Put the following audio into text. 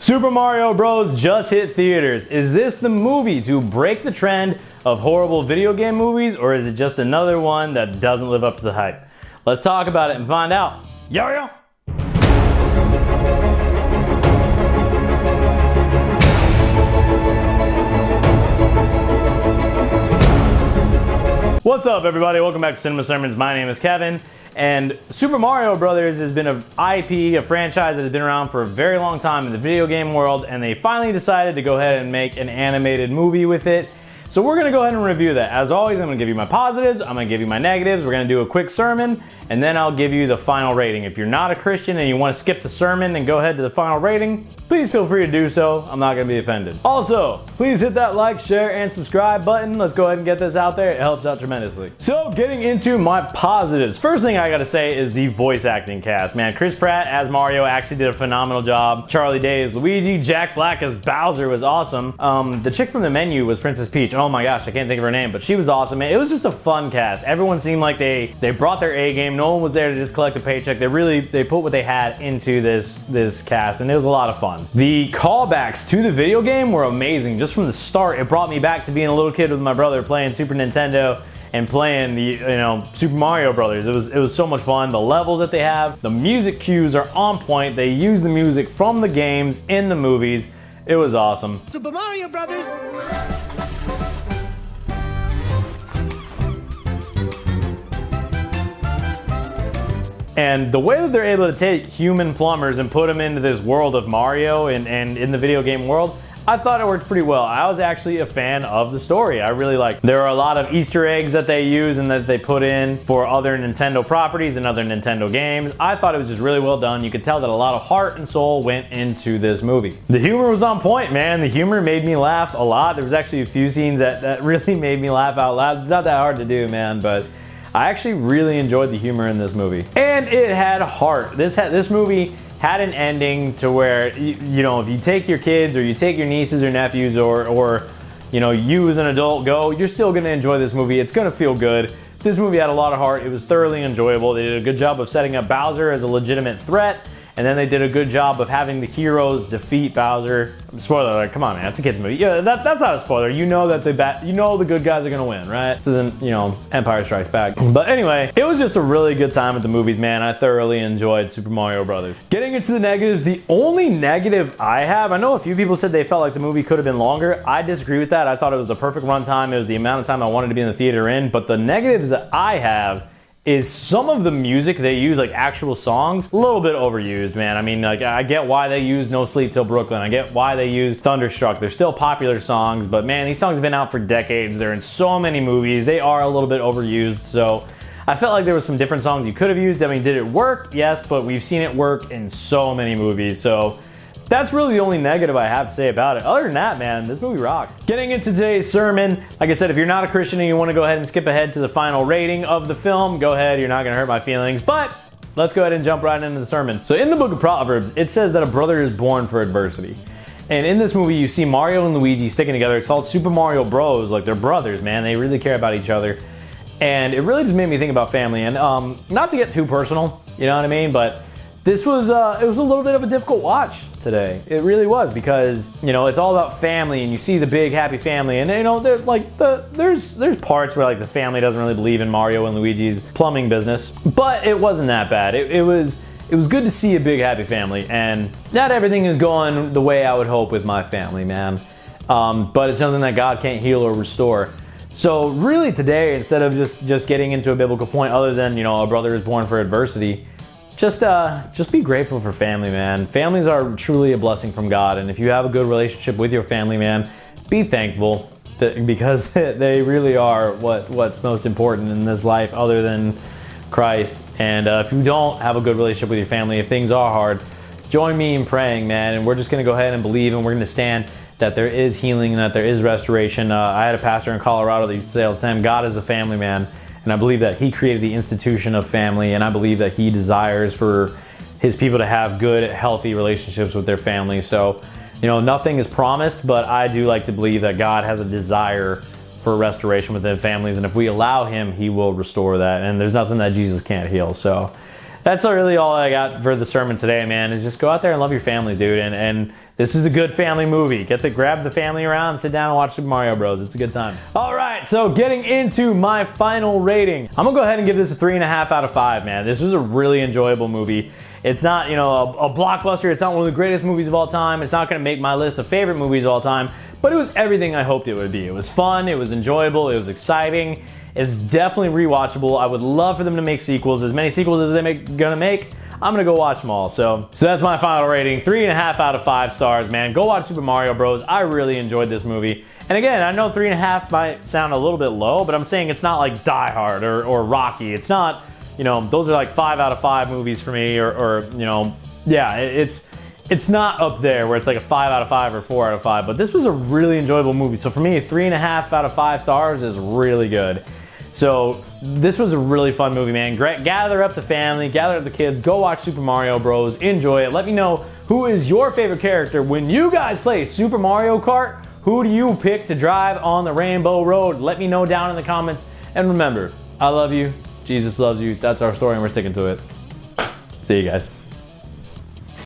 Super Mario Bros. Just hit theaters. Is this the movie to break the trend of horrible video game movies, or is it just another one that doesn't live up to the hype? Let's talk about it and find out. Yo! What's up, everybody? Welcome back to Cinema Sermons. My name is Kevin, and Super Mario Brothers has been an IP, a franchise that has been around for a very long time in the video game world, and they finally decided to go ahead and make an animated movie with it. So we're gonna go ahead and review that. As always, I'm gonna give you my positives, I'm gonna give you my negatives, we're gonna do a quick sermon, and then I'll give you the final rating. If you're not a Christian and you wanna skip the sermon and go ahead to the final rating, please feel free to do so. I'm not gonna be offended. Also, please hit that like, share, and subscribe button. Let's go ahead and get this out there. It helps out tremendously. So, getting into my positives. First thing I gotta say is the voice acting cast. Man, Chris Pratt as Mario actually did a phenomenal job. Charlie Day as Luigi. Jack Black as Bowser was awesome. The chick from the menu was Princess Peach. Oh my gosh, I can't think of her name, but she was awesome. It was just a fun cast. Everyone seemed like they brought their A game. No one was there to just collect a paycheck. They put what they had into this cast, and it was a lot of fun. The callbacks to the video game were amazing. Just from the start, it brought me back to being a little kid with my brother playing Super Nintendo and playing the Super Mario Brothers. It was so much fun. The levels that they have, the music cues are on point. They use the music from the games in the movies. It was awesome. Super Mario Brothers. And the way that they're able to take human plumbers and put them into this world of Mario and in the video game world, I thought it worked pretty well. I was actually a fan of the story. I really liked it. There are a lot of Easter eggs that they use and that they put in for other Nintendo properties and other Nintendo games. I thought it was just really well done. You could tell that a lot of heart and soul went into this movie. The humor was on point, man. The humor made me laugh a lot. There was actually a few scenes that really made me laugh out loud. It's not that hard to do, man, but I actually really enjoyed the humor in this movie. And it had heart. This movie had an ending to where, if you take your kids or you take your nieces or nephews or you as an adult go, you're still gonna enjoy this movie. It's gonna feel good. This movie had a lot of heart. It was thoroughly enjoyable. They did a good job of setting up Bowser as a legitimate threat. And then they did a good job of having the heroes defeat Bowser. Spoiler alert, come on, man, it's a kid's movie. Yeah, that's not a spoiler. You know that the good guys are gonna win, right? This isn't, Empire Strikes Back. But anyway, it was just a really good time at the movies, man. I thoroughly enjoyed Super Mario Brothers. Getting into the negatives, the only negative I have, I know a few people said they felt like the movie could have been longer. I disagree with that. I thought it was the perfect runtime. It was the amount of time I wanted to be in the theater in. But the negatives that I have is some of the music they use, like actual songs, a little bit overused, man. I mean, like, I get why they use No Sleep Till Brooklyn. I get why they use Thunderstruck. They're still popular songs, but man, these songs have been out for decades. They're in so many movies. They are a little bit overused, so I felt like there were some different songs you could have used. I mean, did it work? Yes, but we've seen it work in so many movies, so that's really the only negative I have to say about it. Other than that, man, this movie rocked. Getting into today's sermon, like I said, if you're not a Christian and you want to go ahead and skip ahead to the final rating of the film, go ahead. You're not going to hurt my feelings, but let's go ahead and jump right into the sermon. So in the book of Proverbs, it says that a brother is born for adversity. And in this movie, you see Mario and Luigi sticking together. It's called Super Mario Bros. Like, they're brothers, man. They really care about each other. And it really just made me think about family. And not to get too personal, you know what I mean? But this was it was a little bit of a difficult watch today. It really was, because it's all about family, and you see the big happy family, and there's there's parts where like the family doesn't really believe in Mario and Luigi's plumbing business, but it wasn't that bad. It was good to see a big happy family, and not everything is going the way I would hope with my family, man. But it's something that God can't heal or restore. So really today, instead of just getting into a biblical point other than a brother is born for adversity, just be grateful for family, man. Families are truly a blessing from God, and if you have a good relationship with your family, man, be thankful because they really are what's most important in this life other than Christ. And if you don't have a good relationship with your family, if things are hard, join me in praying, man, and we're just going to go ahead and believe, and we're going to stand that there is healing and that there is restoration. I had a pastor in Colorado that used to say all the time, God is a family man. And I believe that he created the institution of family, and I believe that he desires for his people to have good, healthy relationships with their family. So, nothing is promised, but I do like to believe that God has a desire for restoration within families, and if we allow him, he will restore that. And there's nothing that Jesus can't heal. So that's really all I got for the sermon today, man, is just go out there and love your family, dude. And This is a good family movie. Grab the family around, sit down and watch Super Mario Bros. It's a good time. All right, so getting into my final rating. I'm gonna go ahead and give this a 3.5 out of 5, man. This was a really enjoyable movie. It's not, you know, a blockbuster. It's not one of the greatest movies of all time. It's not gonna make my list of favorite movies of all time, but it was everything I hoped it would be. It was fun, it was enjoyable, it was exciting. It's definitely rewatchable. I would love for them to make sequels, as many sequels as they're gonna make. I'm gonna go watch them all. So that's my final rating. 3.5 out of 5 stars, man. Go watch Super Mario Bros. I really enjoyed this movie. And again, I know 3.5 might sound a little bit low, but I'm saying it's not like Die Hard or Rocky. It's not, you know, those are like 5 out of 5 movies for me, or you know, yeah, it's not up there where it's like a 5 out of 5 or 4 out of 5, but this was a really enjoyable movie. So for me, 3.5 out of 5 stars is really good. So this was a really fun movie, man. Gather up the family, gather up the kids, go watch Super Mario Bros. Enjoy it. Let me know who is your favorite character when you guys play Super Mario Kart. Who do you pick to drive on the Rainbow Road? Let me know down in the comments. And remember, I love you. Jesus loves you. That's our story and we're sticking to it. See you guys.